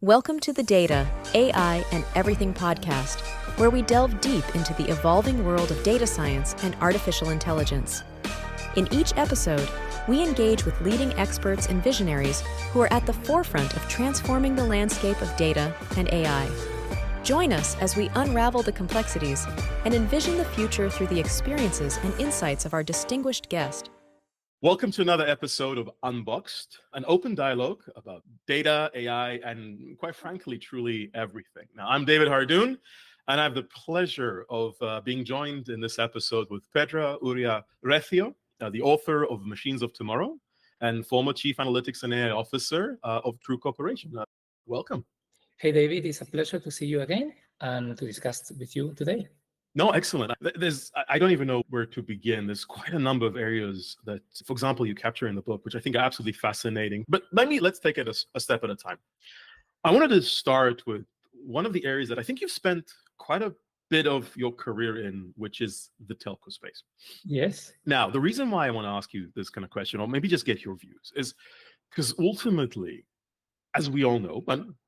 Welcome to the Data, AI, and Everything podcast, where we delve deep into the evolving world of data science and artificial intelligence. In each episode, we engage with leading experts and visionaries who are at the forefront of transforming the landscape of data and AI. Join us as we unravel the complexities and envision the future through the experiences and insights of our distinguished guest. Welcome to another episode of Unboxed, an open dialogue about data, AI, and quite frankly, truly everything. Now, I'm David Hardun, and I have the pleasure of being joined in this episode with Pedro Uria-Recio, the author of Machines of Tomorrow and former Chief Analytics and AI Officer of True Corporation. Welcome. Hey, David, it's a pleasure to see you again and to discuss with you today. No, excellent. I don't even know where to begin. There's quite a number of areas that, for example, you capture in the book, which I think are absolutely fascinating. But let's take it a step at a time. I wanted to start with one of the areas that I think you've spent quite a bit of your career in, which is the telco space. Yes. Now, the reason why I want to ask you this kind of question, or maybe just get your views, is because ultimately, as we all know,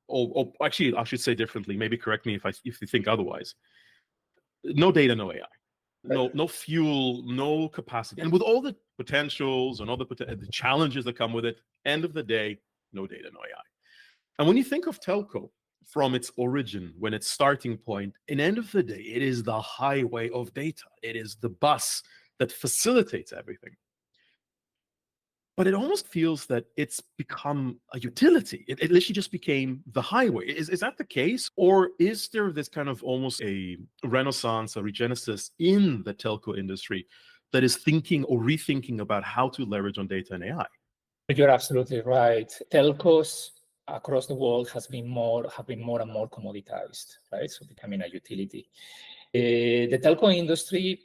or actually, I should say differently, maybe correct me if you think otherwise. No data, no AI, no fuel, no capacity. And with all the potentials and all the challenges that come with it, end of the day, no data, no AI. And when you think of telco from its origin, when its starting point, in end of the day, it is the highway of data. It is the bus that facilitates everything. But it almost feels that it's become a utility. It literally just became the highway. Is that the case? Or is there this kind of almost a renaissance, a regenesis in the telco industry that is thinking or rethinking about how to leverage on data and AI? You're absolutely right. Telcos across the world have been more and more commoditized, right? So becoming a utility. The telco industry,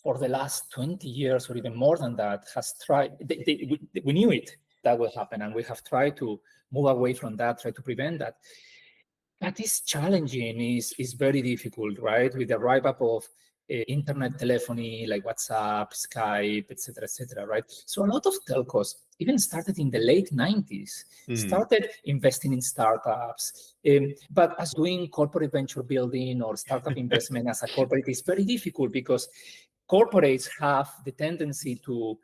for the last 20 years or even more than that, has tried, we knew that would happen, and we have tried to move away from that, try to prevent that. That is challenging, is very difficult, right? With the rise-up of internet telephony like WhatsApp, Skype, etc., right? So a lot of telcos even started in the late 90s, started investing in startups. But as doing corporate venture building or startup investment as a corporate is very difficult because corporates have the tendency to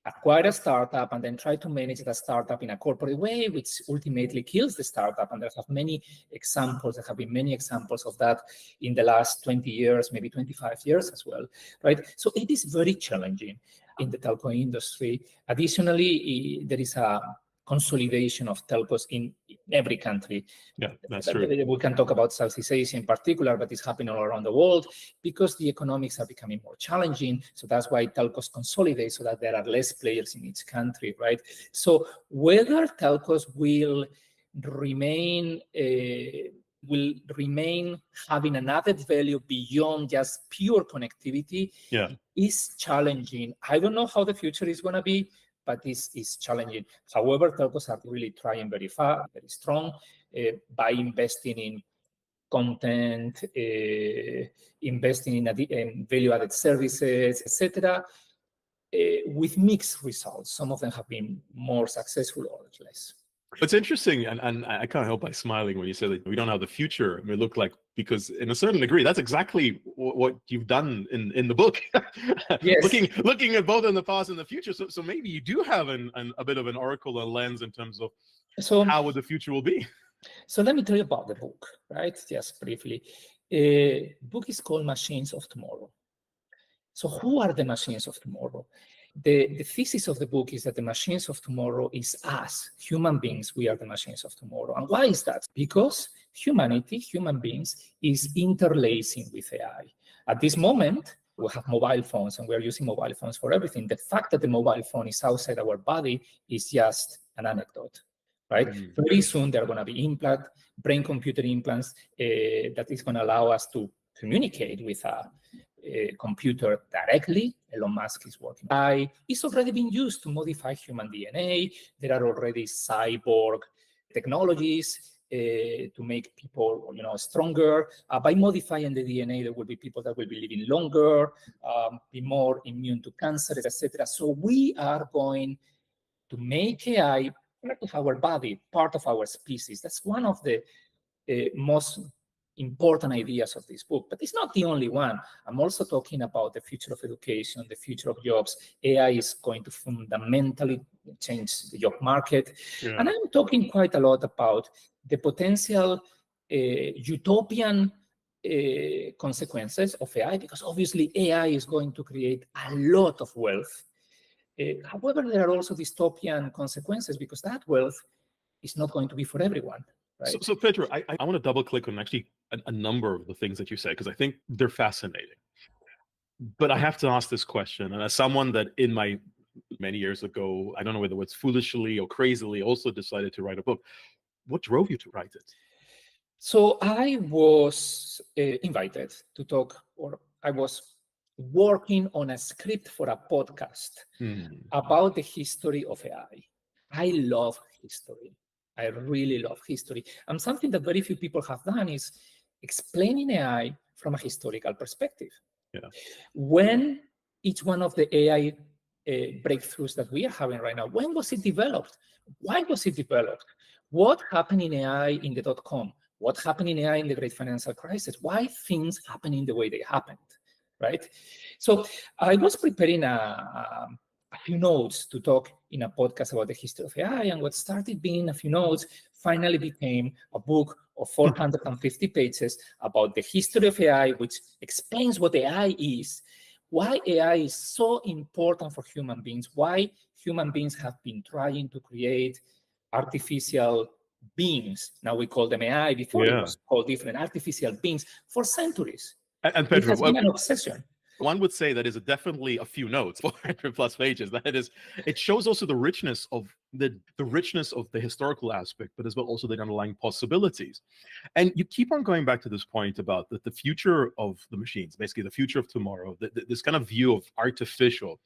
acquire a startup and then try to manage that startup in a corporate way, which ultimately kills the startup. And there have many examples. There have been many examples of that in the last 20 years, maybe 25 years as well, right? So it is very challenging in the telco industry. Additionally, there is a consolidation of telcos in every country. Yeah, that's true. We can talk about Southeast Asia in particular, but it's happening all around the world because the economics are becoming more challenging. So that's why telcos consolidate so that there are less players in each country, right? So whether telcos will remain having an added value beyond just pure connectivity is challenging. I don't know how the future is going to be, but this is challenging. However, telcos are really trying very strong by investing in content, investing in value-added services, etc., with mixed results. Some of them have been more successful, others less. It's interesting, and I can't help by smiling when you say that we don't know how the future may look like, because in a certain degree, that's exactly what you've done in the book. Yes. looking at both in the past and the future. So maybe you do have a bit of an oracle, a lens in terms of how the future will be. So let me tell you about the book, right? Just briefly. Book is called Machines of Tomorrow. So who are the machines of tomorrow? The thesis of the book is that the machines of tomorrow is us, human beings. We are the machines of tomorrow. And why is that? Because humanity, human beings, is interlacing with AI. At this moment, we have mobile phones and we're using mobile phones for everything. The fact that the mobile phone is outside our body is just an anecdote, right? Very soon there are going to be brain-computer implants that is going to allow us to communicate with a computer directly. Elon Musk is working. It's already been used to modify human DNA. There are already cyborg technologies to make people, stronger. By modifying the DNA, there will be people that will be living longer, be more immune to cancer, etc. So we are going to make AI part of our body, part of our species. That's one of the most important ideas of this book, but it's not the only one. I'm also talking about the future of education, the future of jobs. AI is going to fundamentally change the job market. Yeah. And I'm talking quite a lot about the potential utopian consequences of AI, because obviously AI is going to create a lot of wealth. However, there are also dystopian consequences, because that wealth is not going to be for everyone. Right? So Pedro, I want to double click on actually a number of the things that you said, because I think they're fascinating. But I have to ask this question, and as someone that in my many years ago, I don't know whether it's foolishly or crazily, also decided to write a book. What drove you to write it? So I was invited to talk, or I was working on a script for a podcast about the history of AI. I love history. I really love history. And something that very few people have done is explaining AI from a historical perspective. Yeah. When each one of the AI breakthroughs that we are having right now, when was it developed? Why was it developed? What happened in AI in the .com? What happened in AI in the great financial crisis? Why things happen in the way they happened, right? So I was preparing a few notes to talk in a podcast about the history of AI, and what started being a few notes finally became a book of 450 pages about the history of AI, which explains what AI is, why AI is so important for human beings, why human beings have been trying to create artificial beings. Now we call them AI. Before it was called different, artificial beings, for centuries. And Pedro, it has been an obsession. One would say that is definitely a few notes, 400 plus pages. That is, it shows also the richness of the richness of the historical aspect, but as well also the underlying possibilities. And you keep on going back to this point about the future of the machines, basically the future of tomorrow, this kind of view of artificial.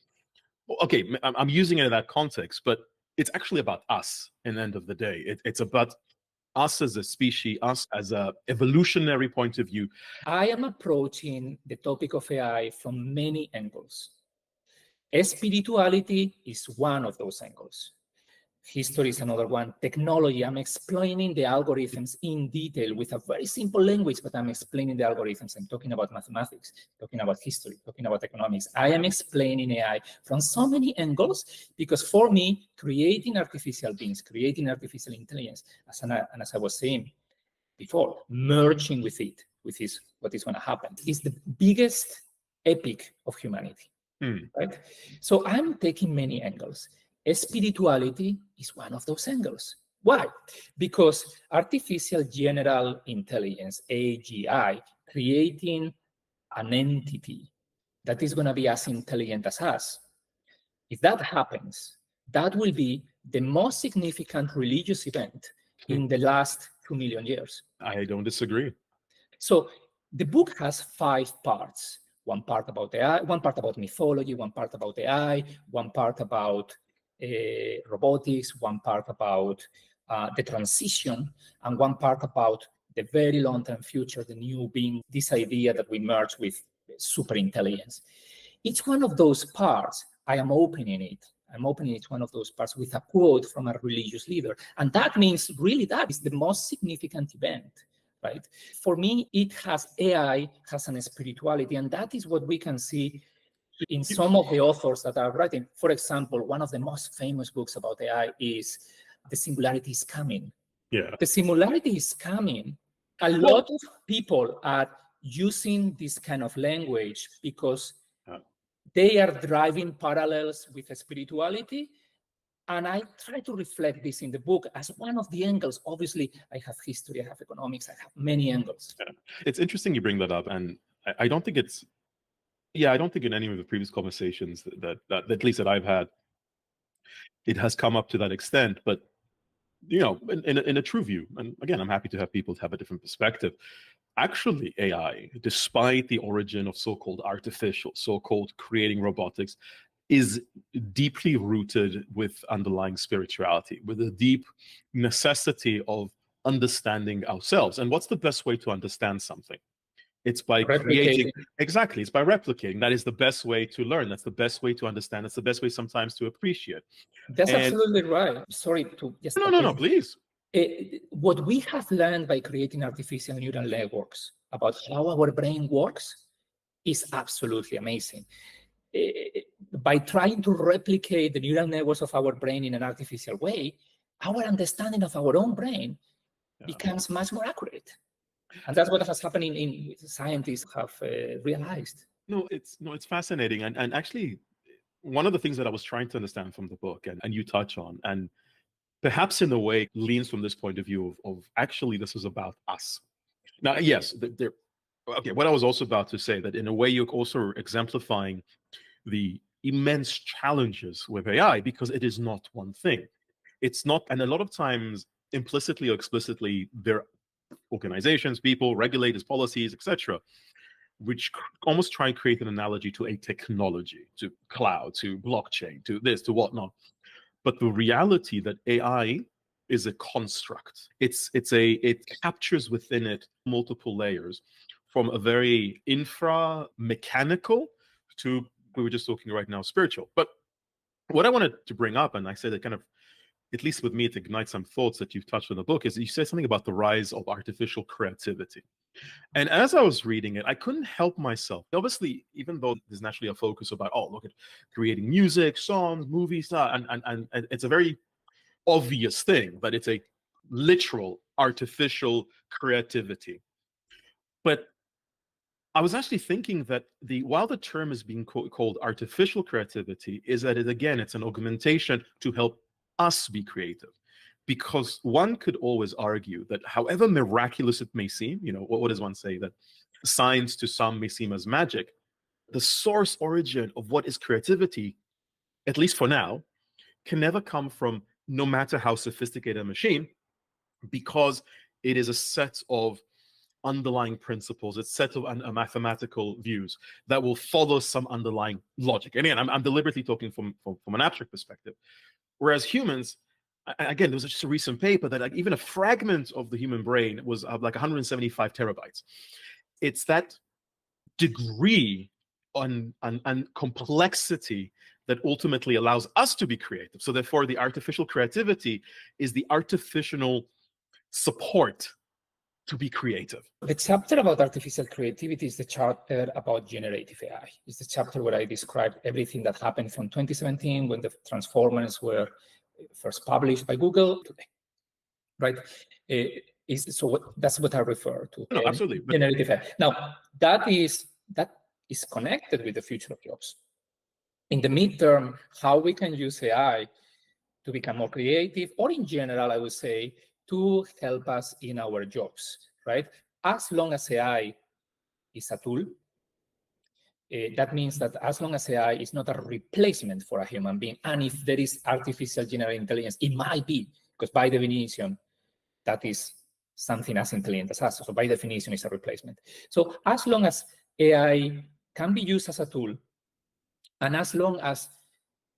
Okay, I'm using it in that context, but it's actually about us in the end of the day. It's about us as a species, us as a evolutionary point of view. I am approaching the topic of AI from many angles. Spirituality is one of those angles. History is another one. Technology, I'm explaining the algorithms in detail with a very simple language, but I'm explaining the algorithms. I'm talking about mathematics, talking about history, talking about economics. I am explaining AI from so many angles, because for me, creating artificial beings, creating artificial intelligence, as I was saying before, merging with it, what is going to happen, is the biggest epic of humanity. Right? So I'm taking many angles. Spirituality is one of those angles. Why? Because artificial general intelligence, AGI, creating an entity that is going to be as intelligent as us. If that happens, that will be the most significant religious event in the last 2 million years. I don't disagree. So the book has 5 parts. One part about AI, one part about mythology, one part about AI, one part about robotics, one part about the transition, and one part about the very long-term future, the new being, this idea that we merge with super intelligence. Each one of those parts, I am opening it. I'm opening each one of those parts with a quote from a religious leader. And that means really that is the most significant event. Right? For me, AI has an spirituality, and that is what we can see in some of the authors that are writing. For example, one of the most famous books about AI is The Singularity is Coming. Yeah. The Singularity is Coming. A lot of people are using this kind of language because they are driving parallels with spirituality. And I try to reflect this in the book as one of the angles. Obviously, I have history, I have economics, I have many angles. Yeah. It's interesting you bring that up. And I don't think it's, I don't think in any of the previous conversations that at least that I've had, it has come up to that extent. But, in a true view, and again, I'm happy to have people have a different perspective. Actually, AI, despite the origin of so-called artificial, so-called creating robotics, is deeply rooted with underlying spirituality, with a deep necessity of understanding ourselves. And what's the best way to understand something? It's by creating, exactly, it's by replicating. That is the best way to learn. That's the best way to understand. That's the best way sometimes to appreciate. That's absolutely right. Sorry to just... No, please. What we have learned by creating artificial neural networks about how our brain works is absolutely amazing. By trying to replicate the neural networks of our brain in an artificial way, our understanding of our own brain becomes much more accurate. And that's what has happened in scientists have realized. No, it's fascinating. And actually, one of the things that I was trying to understand from the book, and you touch on, and perhaps in a way leans from this point of view of actually this is about us. Now, yes, what I was also about to say, that in a way you're also exemplifying the immense challenges with AI, because it is not one thing. It's not, and a lot of times, implicitly or explicitly, there are organizations, people, regulators, policies, etc., which almost try and create an analogy to a technology, to cloud, to blockchain, to this, to whatnot. But the reality that AI is a construct. It captures within it multiple layers, from a very infra-mechanical to, we were just talking right now, spiritual. But what I wanted to bring up, and I said that kind of, at least with me, it ignites some thoughts that you've touched on the book, is you said something about the rise of artificial creativity. And as I was reading it, I couldn't help myself. Obviously, even though there's naturally a focus about, oh, look at creating music, songs, movies, and it's a very obvious thing that it's a literal artificial creativity. But I was actually thinking that while the term is being called artificial creativity, is that it's an augmentation to help us be creative. Because one could always argue that however miraculous it may seem, what does one say? That science to some may seem as magic. The source origin of what is creativity, at least for now, can never come from no matter how sophisticated a machine, because it is a set of underlying principles, it's a set of mathematical views that will follow some underlying logic. And again, I'm deliberately talking from an abstract perspective. Whereas humans, again, there was just a recent paper that like even a fragment of the human brain was like 175 terabytes. It's that degree and complexity that ultimately allows us to be creative. So therefore, the artificial creativity is the artificial support to be creative. The chapter about artificial creativity is the chapter about generative AI. It's the chapter where I described everything that happened from 2017 when the transformers were first published by Google today, right? That's what I refer to. No, absolutely. Generative AI. Now, that is connected with the future of jobs. In the midterm, how we can use AI to become more creative, or in general, I would say, to help us in our jobs, right? As long as AI is a tool, that means that as long as AI is not a replacement for a human being, and if there is artificial general intelligence, it might be, because by definition, that is something as intelligent as us. So by definition, it's a replacement. So as long as AI can be used as a tool, and as long as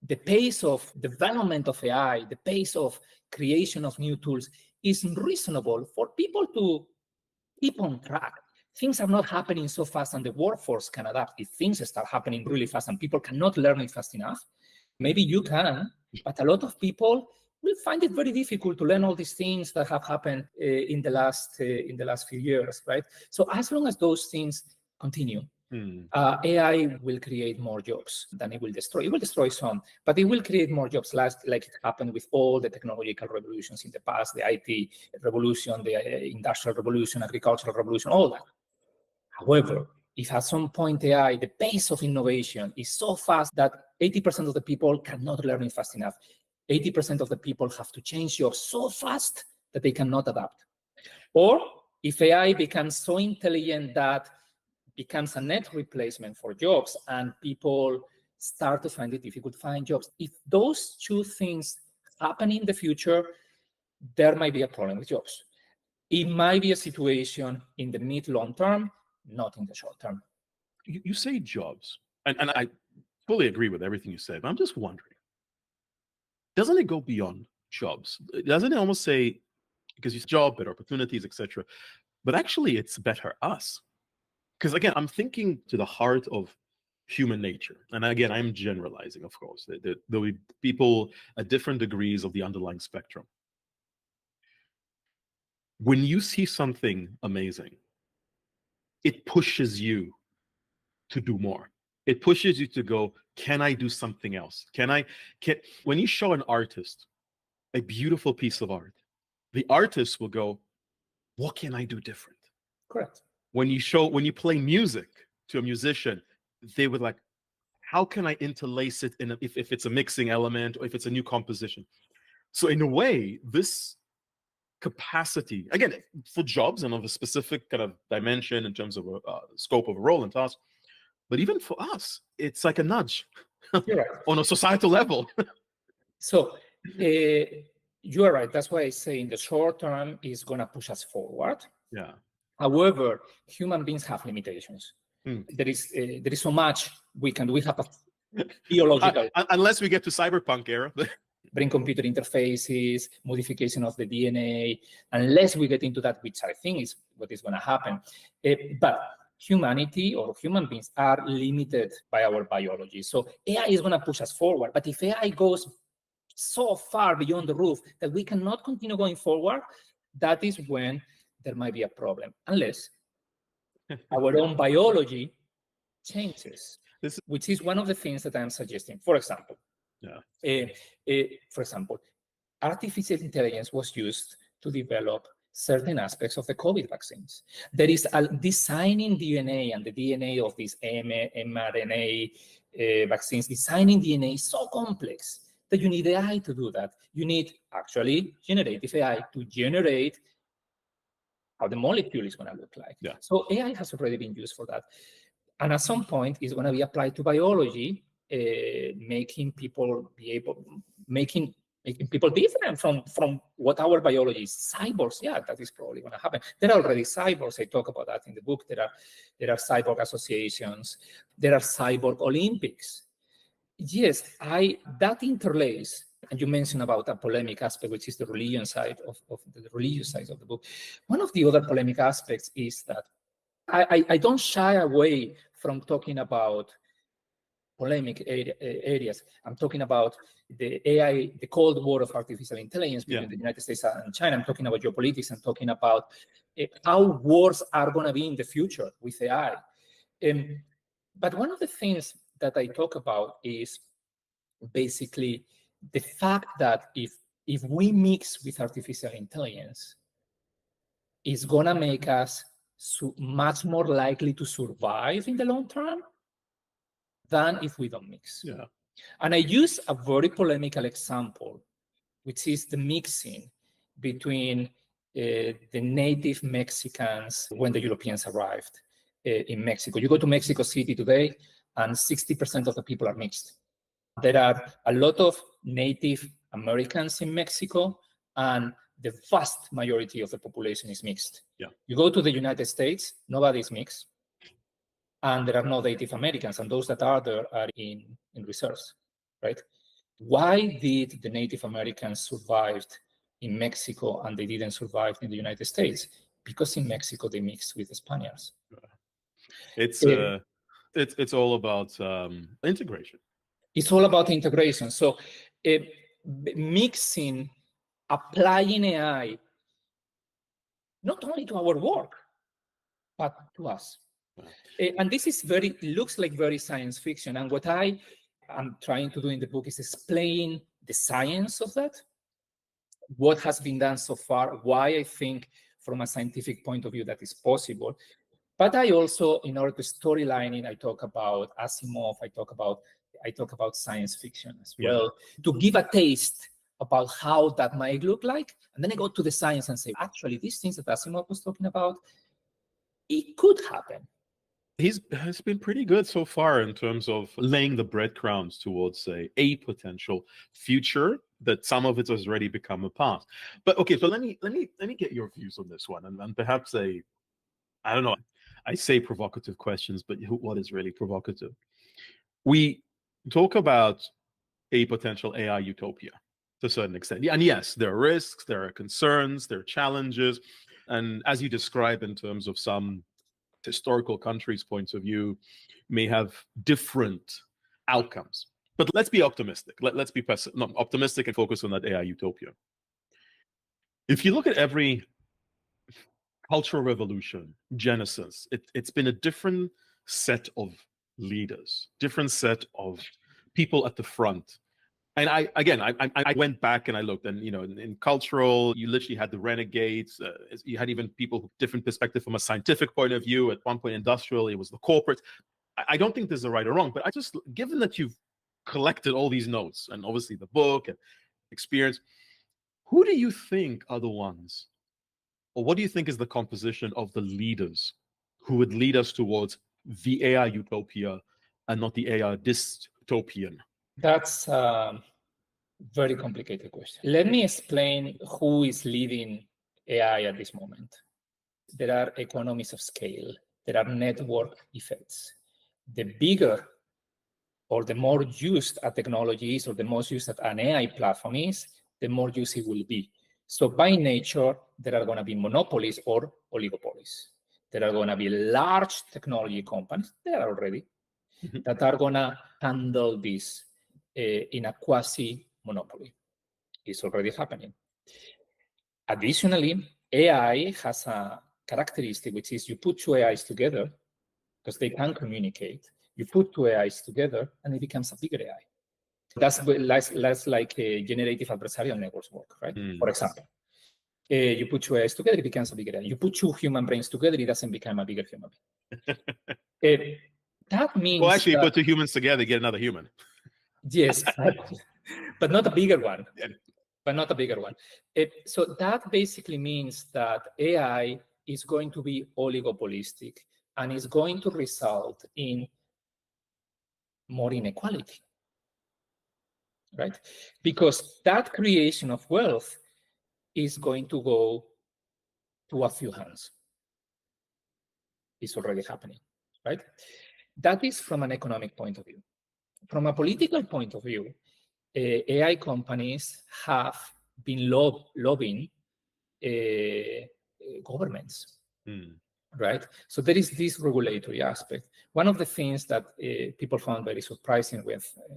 the pace of development of AI, the pace of creation of new tools is reasonable for people to keep on track. Things are not happening so fast and the workforce can adapt. If things start happening really fast and people cannot learn it fast enough, maybe you can, but a lot of people will find it very difficult to learn all these things that have happened in the last few years, right? So as long as those things continue, AI will create more jobs than it will destroy. It will destroy some, but it will create more jobs, like it happened with all the technological revolutions in the past, the IT revolution, the industrial revolution, agricultural revolution, all that. However, if at some point AI, the pace of innovation is so fast that 80% of the people cannot learn it fast enough, 80% of the people have to change jobs so fast that they cannot adapt. Or if AI becomes so intelligent that becomes a net replacement for jobs and people start to find it difficult to find jobs. If those two things happen in the future, there might be a problem with jobs. It might be a situation in the mid-long term, not in the short term. You say jobs, and I fully agree with everything you said, but I'm just wondering, doesn't it go beyond jobs? Doesn't it almost say, because you job, better opportunities, etc., but actually it's better us? because again, I'm thinking to the heart of human nature. And again, I'm generalizing, of course. There will be people at different degrees of the underlying spectrum. When you see something amazing, it pushes you to do more. It pushes you to go, can I do something else? When you show an artist a beautiful piece of art, the artist will go, what can I do different? Correct. When you play music to a musician, they would like, how can I interlace it if it's a mixing element or if it's a new composition? So in a way, this capacity, again, for jobs and of a specific kind of dimension in terms of scope of a role and task, but even for us, it's like a nudge on a societal level. So you are right. That's why I say in the short term, it's going to push us forward. Yeah. However, human beings have limitations. There is so much we can do. We have a biological... unless we get to cyberpunk era. Brain-computer interfaces, modification of the DNA, unless we get into that, which I think is what is going to happen. But humanity or human beings are limited by our biology. So AI is going to push us forward. But if AI goes so far beyond the roof that we cannot continue going forward, that is when there might be a problem, unless our own biology changes, which is one of the things that I'm suggesting. For example, artificial intelligence was used to develop certain aspects of the COVID vaccines. There is designing DNA and the DNA of these mRNA vaccines. Designing DNA is so complex that you need AI to do that. You need actually generative AI to generate how the molecule is going to look like. So AI has already been used for that. And at some point, it's going to be applied to biology, making people different from what our biology is. Cyborgs, that is probably going to happen. There are already cyborgs. I talk about that in the book. There are cyborg associations. There are cyborg Olympics. Yes, that interlace, and you mentioned about a polemic aspect, which is the religion side of the religious side of the book. One of the other polemic aspects is that I don't shy away from talking about polemic areas. I'm talking about the AI, the Cold War of artificial intelligence between the United States and China. I'm talking about geopolitics. I'm talking about how wars are going to be in the future with AI. But one of the things that I talk about is basically the fact that if we mix with artificial intelligence, it's going to make us much more likely to survive in the long term than if we don't mix. And I use a very polemical example, which is the mixing between the native Mexicans when the Europeans arrived in Mexico. You go to Mexico City today, and 60% of the people are mixed. There are a lot of Native Americans in Mexico, and the vast majority of the population is mixed. You go to the United States, nobody is mixed, and there are no Native Americans, and those that are there are in reserves, right? Why did the Native Americans survive in Mexico and they didn't survive in the United States? Because in Mexico they mixed with the Spaniards. It's all about integration. It's all about integration. So mixing, applying AI, not only to our work, but to us. And this is looks like very science fiction. And what I am trying to do in the book is explain the science of that, what has been done so far, why I think from a scientific point of view that is possible. But I also, in order to storylining, I talk about Asimov, I talk about science fiction as well, to give a taste about how that might look like. And then I go to the science and say, actually, these things that Asimov was talking about, it could happen. He's been pretty good so far in terms of laying the breadcrumbs towards a potential future that some of it has already become a past. But okay, so let me get your views on this one, and perhaps I don't know, I say provocative questions, but what is really provocative? We talk about a potential AI utopia to a certain extent. And yes, there are risks, there are concerns, there are challenges. And as you describe in terms of some historical countries' points of view may have different outcomes. But let's be optimistic. Let's be optimistic and focus on that AI utopia. If you look at every cultural revolution, genesis, it's been a different set of leaders, different set of people at the front. And I went back and I looked, and in cultural, you literally had the renegades. You had even people with different perspective from a scientific point of view. At one point, industrial, it was the corporate. I don't think there's a right or wrong, but given that you've collected all these notes and obviously the book and experience, who do you think are the ones, or what do you think is the composition of the leaders who would lead us towards the AI utopia and not the AI dystopian? That's a very complicated question. Let me explain who is leading AI at this moment. There are economies of scale. There are network effects. The bigger or the more used a technology is, or the most used an AI platform is, the more used it will be. So by nature, there are going to be monopolies or oligopolies. There are going to be large technology companies, there are already, that are going to handle this in a quasi-monopoly. It's already happening. Additionally, AI has a characteristic, which is you put two AIs together, because they can communicate. You put two AIs together, and it becomes a bigger AI. That's like generative adversarial networks work, right? For example, you put two AIs together, it becomes a bigger AI. You put two human brains together, it doesn't become a bigger human being. That means well, actually, put two humans together, get another human. Yes, but not a bigger one. But not a bigger one. So that basically means that AI is going to be oligopolistic and is going to result in more inequality, right? Because that creation of wealth is going to go to a few hands. It's already happening, right? That is from an economic point of view. From a political point of view, AI companies have been lobbying governments, right? So there is this regulatory aspect. One of the things that people found very surprising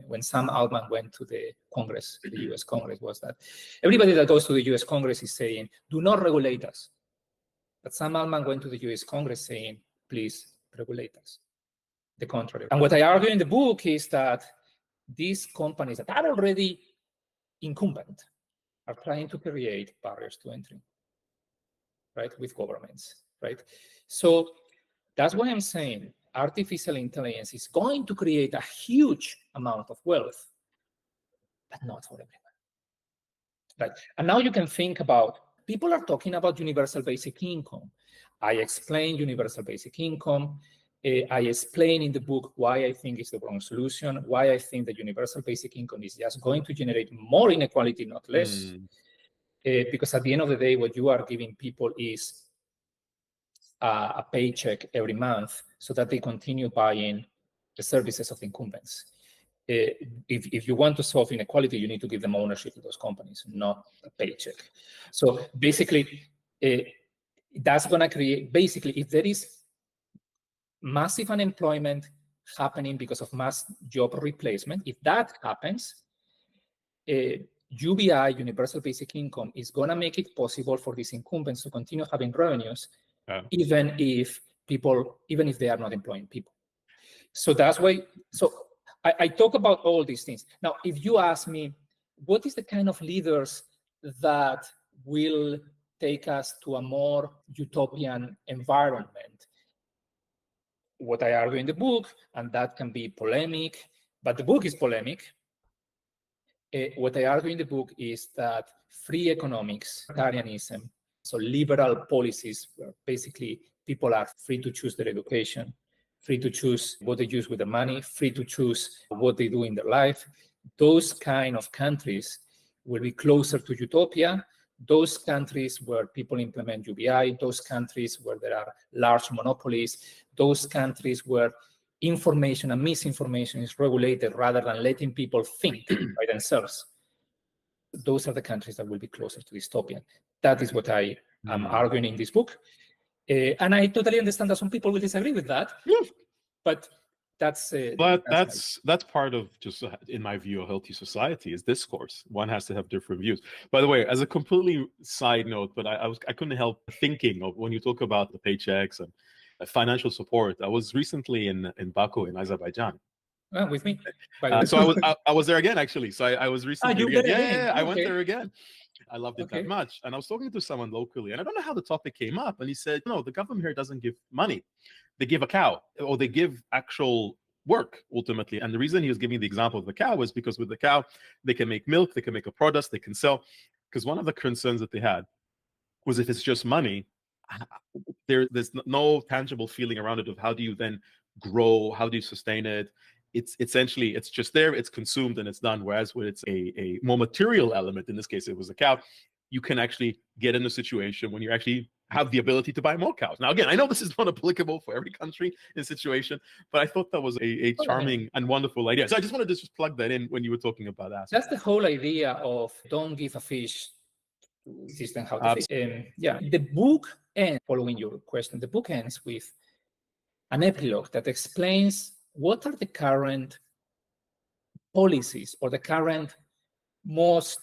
when Sam Altman went to the Congress, the US Congress, was that everybody that goes to the US Congress is saying, do not regulate us. But Sam Altman went to the US Congress saying, please regulate us. The contrary. And what I argue in the book is that these companies that are already incumbent are trying to create barriers to entry, right, with governments, right? So that's why I'm saying artificial intelligence is going to create a huge amount of wealth, but not for everyone, right? And now you can think about, people are talking about universal basic income. I explain universal basic income. I explain in the book why I think it's the wrong solution, why I think that universal basic income is just going to generate more inequality, not less. Because at the end of the day, what you are giving people is a paycheck every month so that they continue buying the services of the incumbents. If you want to solve inequality, you need to give them ownership of those companies, not a paycheck. So basically, that's going to create, basically, if there is massive unemployment happening because of mass job replacement, if that happens, UBI, universal basic income, is going to make it possible for these incumbents to continue having revenues, even if they are not employing people. So that's why, so I talk about all these things. Now, if you ask me, what is the kind of leaders that will take us to a more utopian environment? What I argue in the book, and that can be polemic, but the book is polemic. What I argue in the book is that free economics, libertarianism, so liberal policies where basically people are free to choose their education, free to choose what they use with the money, free to choose what they do in their life. Those kind of countries will be closer to utopia. Those countries where people implement UBI, those countries where there are large monopolies, those countries where information and misinformation is regulated rather than letting people think by themselves. Those are the countries that will be closer to dystopian. That is what I am arguing in this book. And I totally understand that some people will disagree with that, Yeah. but that's that's part of just, in my view, a healthy society is discourse. One has to have different views. By the way, as a completely side note, but I couldn't help thinking of when you talk about the paychecks and financial support. I was recently in Baku in Azerbaijan. with me. So I was there again, actually. So I was recently you again. went again? Yeah, I went Okay. there again. I loved it that much. And I was talking to someone locally, and I don't know how the topic came up. And he said, no, the government here doesn't give money. They give a cow, or they give actual work ultimately. And the reason he was giving the example of the cow was because with the cow, they can make milk, they can make a product, they can sell. Because one of the concerns that they had was if it's just money, there's no tangible feeling around it of how do you then grow, how do you sustain it. It's essentially, it's just there, it's consumed and it's done. Whereas when it's a more material element, in this case it was a cow, you can actually get in a situation when you actually have the ability to buy more cows. Now, again, I know this is not applicable for every country and situation, but I thought that was a charming and wonderful idea. So I just wanted to just plug that in when you were talking about that. That's the whole idea of don't give a fish to system how to fish. Yeah, the book ends, following your question, the book ends with an epilogue that explains what are the current policies or the current most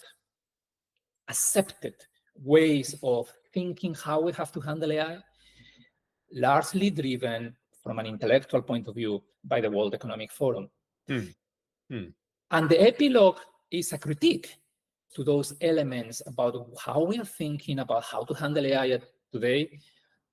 accepted ways of thinking how we have to handle AI, largely driven from an intellectual point of view by the World Economic Forum. And the epilogue is a critique to those elements about how we are thinking about how to handle AI today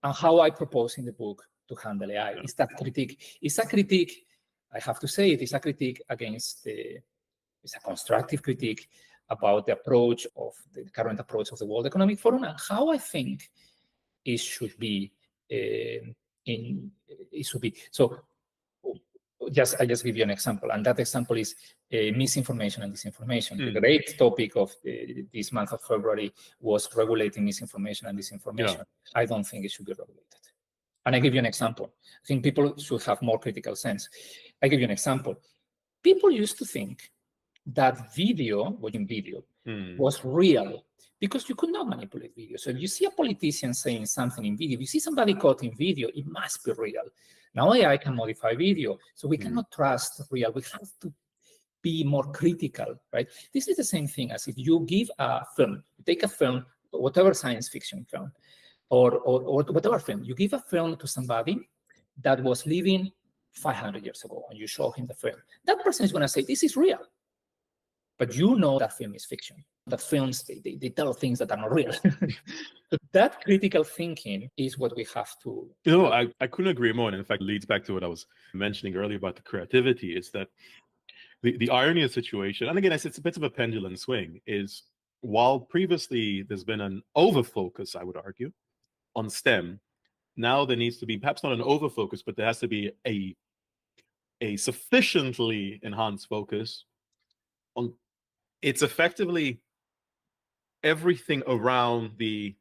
and how I propose in the book to handle AI. It's that critique. It's a critique, I have to say it is a critique against it's a constructive critique about the approach of the current approach of the World Economic Forum and how I think it should be. So I just give you an example, and that example is misinformation and disinformation. The great topic of this month of February was regulating misinformation and disinformation. Yeah. I don't think it should be regulated. And I give you an example. I think people should have more critical sense. I give you an example. People used to think that watching video, was real because you could not manipulate video. So if you see a politician saying something in video, if you see somebody caught in video, it must be real. Now AI can modify video, so we cannot trust real. We have to be more critical, right? This is the same thing as if you give a film, you take a film, whatever science fiction film, or whatever film, you give a film to somebody that was living 500 years ago, and you show him the film. That person is going to say, this is real. But you know that film is fiction. That films, they tell things that are not real. That critical thinking is what we have to... I couldn't agree more. And in fact, it leads back to what I was mentioning earlier about the creativity, is that the irony of the situation, and again, it's a bit of a pendulum swing, is while previously there's been an over-focus, I would argue, on STEM, now there needs to be perhaps not an over-focus, but there has to be a sufficiently enhanced focus on... It's effectively everything around the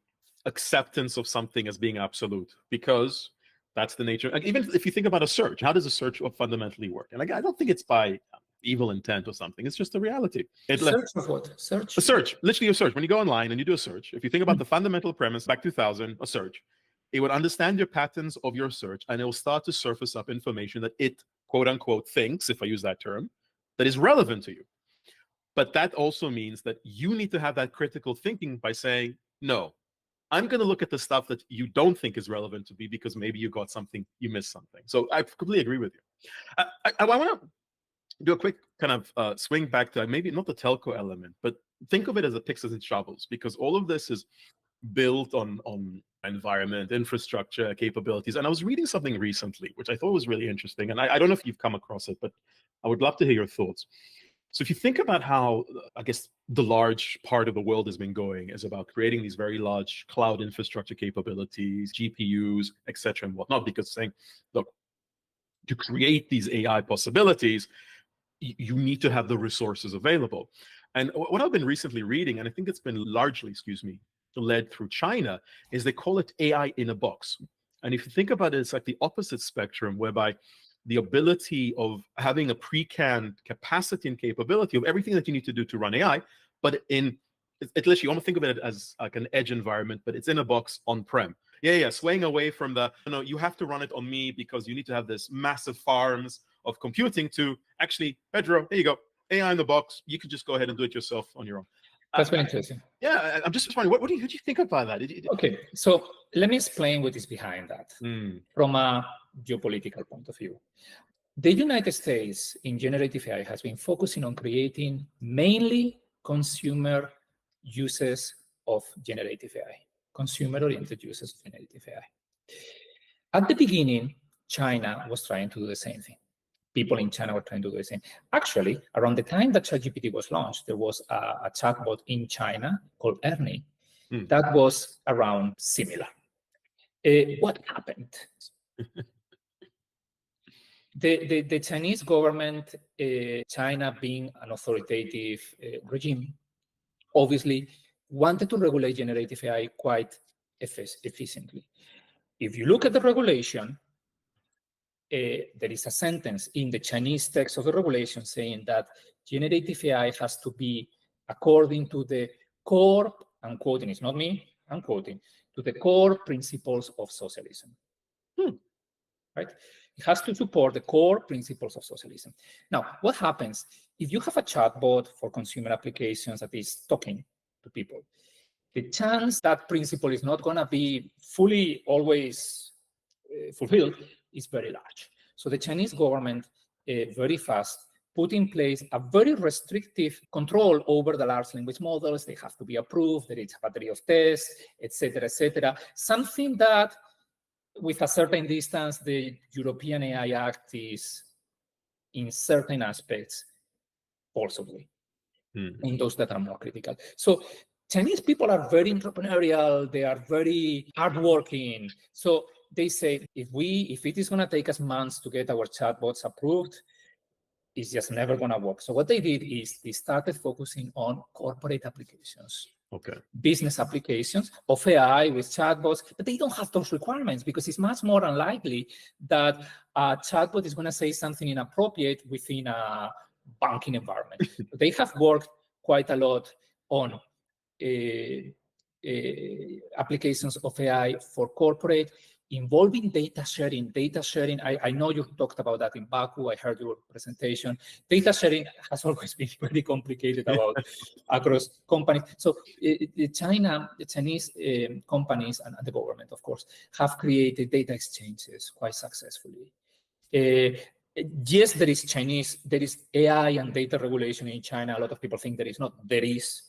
acceptance of something as being absolute, because that's the nature. Like, even if you think about a search, how does a search fundamentally work? And I don't think it's by evil intent or something. It's just a reality. Search of what? Search? A search, literally a search. When you go online and you do a search, if you think about the fundamental premise, back 2000, a search, it would understand your patterns of your search, and it will start to surface up information that it, quote unquote, thinks, if I use that term, that is relevant to you. But that also means that you need to have that critical thinking by saying, no, I'm going to look at the stuff that you don't think is relevant to me because maybe you got something, you missed something. So I completely agree with you. I want to do a quick kind of swing back to maybe not the telco element, but think of it as a picks and shovels, because all of this is built on environment, infrastructure, capabilities. And I was reading something recently, which I thought was really interesting. And I don't know if you've come across it, but I would love to hear your thoughts. So if you think about how, I guess, the large part of the world has been going is about creating these very large cloud infrastructure capabilities, GPUs, et cetera, and whatnot, because saying, look, to create these AI possibilities, you need to have the resources available. And what I've been recently reading, and I think it's been largely, led through China, is they call it AI in a box. And if you think about it, it's like the opposite spectrum, whereby the ability of having a pre-canned capacity and capability of everything that you need to do to run AI, but it literally, you want to think of it as like an edge environment, but it's in a box on-prem. swaying away from the, you have to run it on me because you need to have this massive farms of computing, to actually, Pedro, there you go, AI in the box. You can just go ahead and do it yourself on your own. That's very interesting. Yeah, I'm just wondering, what do you think about that? Okay, so let me explain what is behind that from a geopolitical point of view. The United States in generative AI has been focusing on creating mainly consumer uses of generative AI, consumer-oriented uses of generative AI. At the beginning, China was trying to do the same thing. People in China were trying to do the same. Actually, around the time that ChatGPT was launched, there was a chatbot in China called Ernie that was around similar. What happened? The Chinese government, China being an authoritative regime, obviously wanted to regulate generative AI quite efficiently. If you look at the regulation, there is a sentence in the Chinese text of the regulation saying that generative AI has to be according to the core, I'm quoting, it's not me, I'm quoting, to the core principles of socialism. Right? It has to support the core principles of socialism. Now, what happens if you have a chatbot for consumer applications that is talking to people? The chance that principle is not going to be fully always fulfilled is very large. So the Chinese government very fast put in place a very restrictive control over the large language models. They have to be approved. There is a battery of tests, etc., etc. Something that, with a certain distance, the European AI Act is, in certain aspects, forcibly in those that are more critical. So Chinese people are very entrepreneurial. They are very hardworking. So they say, if it is going to take us months to get our chatbots approved, it's just never going to work. So what they did is they started focusing on corporate applications. Okay. Business applications of AI with chatbots, but they don't have those requirements because it's much more unlikely that a chatbot is going to say something inappropriate within a banking environment. They have worked quite a lot on applications of AI for corporate, involving data sharing. Data sharing, I know you talked about that in Baku. I heard your presentation. Data sharing has always been very complicated across companies. So the Chinese companies and the government, of course, have created data exchanges quite successfully. Yes, there is AI and data regulation in China. A lot of people think there is not. There is.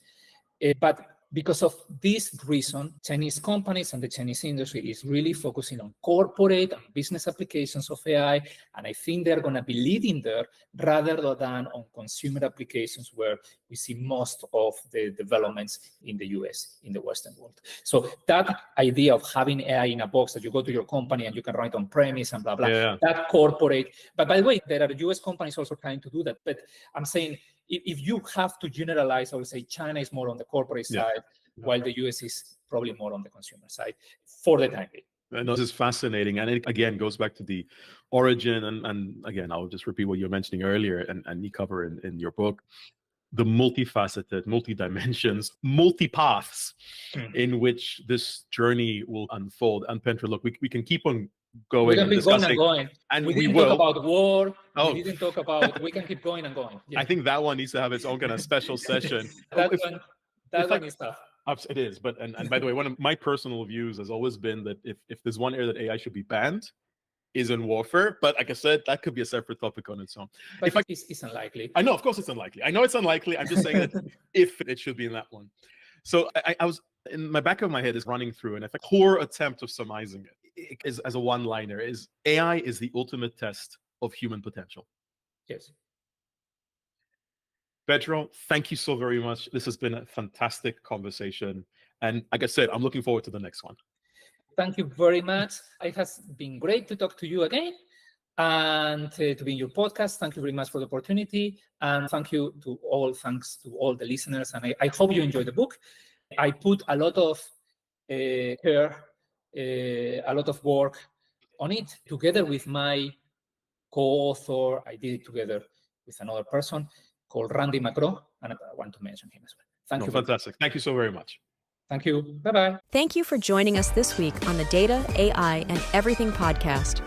But because of this reason, Chinese companies and the Chinese industry is really focusing on corporate and business applications of AI. And I think they're going to be leading there rather than on consumer applications where we see most of the developments in the US, in the Western world. So that idea of having AI in a box that you go to your company and you can run it on premise and blah, blah, that corporate. But by the way, there are US companies also trying to do that. But I'm saying, if you have to generalize, I would say China is more on the corporate side, while the US is probably more on the consumer side for the time being. I know this is fascinating. And it, again, goes back to the origin. And again, I'll just repeat what you were mentioning earlier and you cover in your book, the multifaceted, multi-dimensions, multi-paths in which this journey will unfold. And Pedro, look, we can keep on going. We can keep going and going. And we didn't talk about war. We didn't talk about, we can keep going and going. Yeah. I think that one needs to have its own kind of special session. that one is tough. It is. But, and by the way, one of my personal views has always been that if there's one area that AI should be banned, is in warfare. But like I said, that could be a separate topic on its own. But it's unlikely. I know, of course it's unlikely. I know it's unlikely. I'm just saying that if it should be in that one. So I was, in my back of my head is running through, and I think core attempt of surmising it is as a one-liner is AI is the ultimate test of human potential. Yes. Pedro, thank you so very much. This has been a fantastic conversation. And like I said, I'm looking forward to the next one. Thank you very much. It has been great to talk to you again and to be in your podcast. Thank you very much for the opportunity. And thanks to all the listeners. And I hope you enjoyed the book. I put a lot of care, a lot of work on it together with my co-author. I did it together with another person called Randy McGraw, and I want to mention him as well. Thank you. Fantastic. Thank you so very much. Thank you. Bye-bye. Thank you for joining us this week on the Data, AI, and Everything podcast.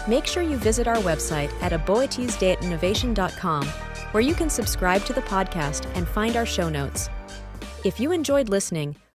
Make sure you visit our website at aboitesdatainnovation.com, where you can subscribe to the podcast and find our show notes. If you enjoyed listening,